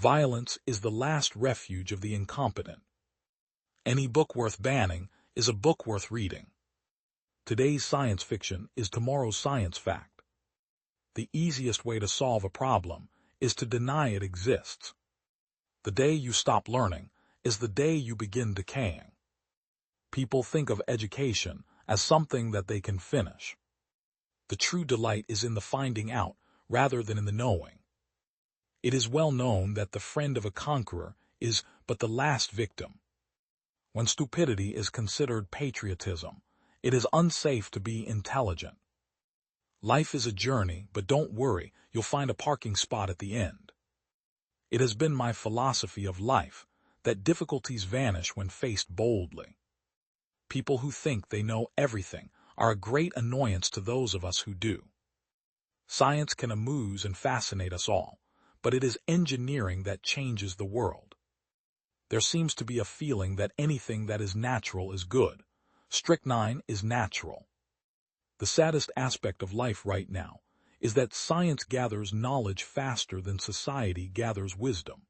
Violence is the last refuge of the incompetent. Any book worth banning is a book worth reading. Today's science fiction is tomorrow's science fact. The easiest way to solve a problem is to deny it exists. The day you stop learning is the day you begin decaying. People think of education as something that they can finish. The true delight is in the finding out rather than in the knowing. It is well known that the friend of a conqueror is but the last victim. When stupidity is considered patriotism, it is unsafe to be intelligent. Life is a journey, but don't worry, you'll find a parking spot at the end. It has been my philosophy of life that difficulties vanish when faced boldly. People who think they know everything are a great annoyance to those of us who do. Science can amuse and fascinate us all, but it is engineering that changes the world. There seems to be a feeling that anything that is natural is good. Strychnine is natural. The saddest aspect of life right now is that science gathers knowledge faster than society gathers wisdom.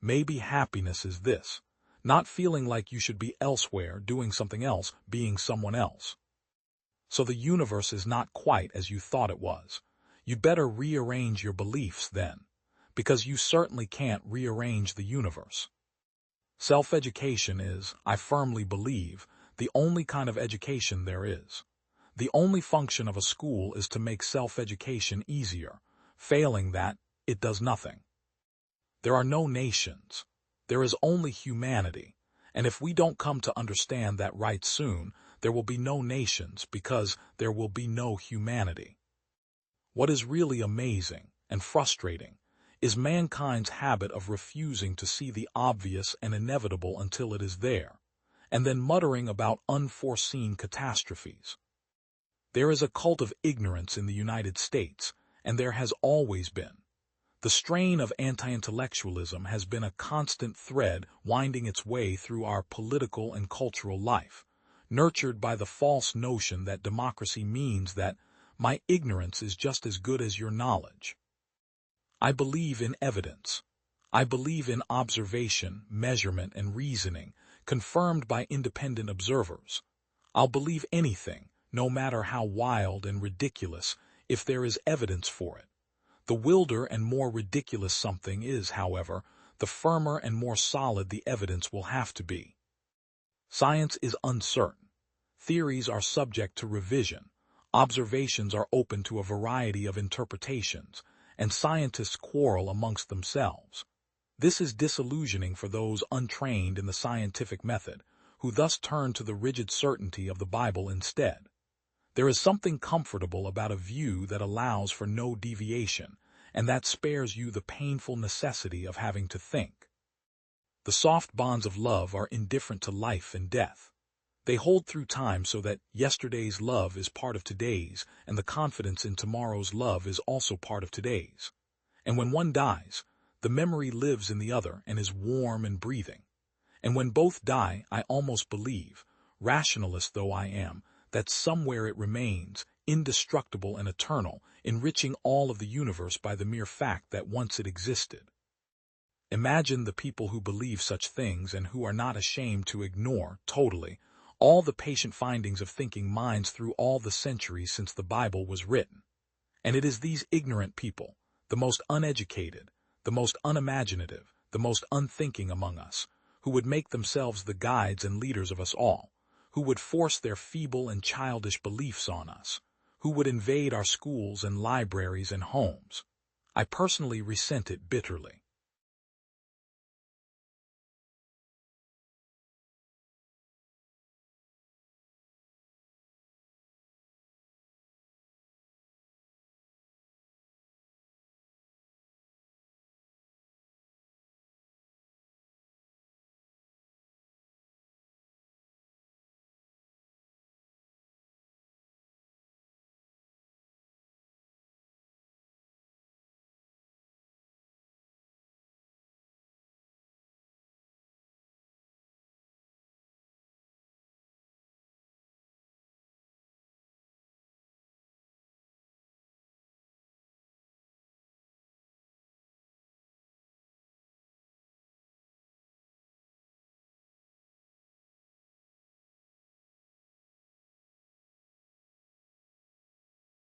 Maybe happiness is this, not feeling like you should be elsewhere doing something else, being someone else. So the universe is not quite as you thought it was. You'd better rearrange your beliefs then, because you certainly can't rearrange the universe. Self-education is, I firmly believe, the only kind of education there is. The only function of a school is to make self-education easier. Failing that, it does nothing. There are no nations. There is only humanity, and if we don't come to understand that right soon, there will be no nations because there will be no humanity. What is really amazing and frustrating is mankind's habit of refusing to see the obvious and inevitable until it is there, and then muttering about unforeseen catastrophes. There is a cult of ignorance in the United States, and there has always been. The strain of anti-intellectualism has been a constant thread winding its way through our political and cultural life, nurtured by the false notion that democracy means that my ignorance is just as good as your knowledge. I believe in evidence. I believe in observation, measurement, and reasoning, confirmed by independent observers. I'll believe anything, no matter how wild and ridiculous, if there is evidence for it. The wilder and more ridiculous something is, however, the firmer and more solid the evidence will have to be. Science is uncertain. Theories are subject to revision. Observations are open to a variety of interpretations, and scientists quarrel amongst themselves. This is disillusioning for those untrained in the scientific method, who thus turn to the rigid certainty of the Bible instead. There is something comfortable about a view that allows for no deviation, and that spares you the painful necessity of having to think. The soft bonds of love are indifferent to life and death. They hold through time so that yesterday's love is part of today's, and the confidence in tomorrow's love is also part of today's. And when one dies, the memory lives in the other and is warm and breathing. And when both die, I almost believe, rationalist though I am, that somewhere it remains, indestructible and eternal, enriching all of the universe by the mere fact that once it existed. Imagine the people who believe such things and who are not ashamed to ignore, totally, all the patient findings of thinking minds through all the centuries since the Bible was written. And it is these ignorant people, the most uneducated, the most unimaginative, the most unthinking among us, who would make themselves the guides and leaders of us all, who would force their feeble and childish beliefs on us, who would invade our schools and libraries and homes. I personally resent it bitterly.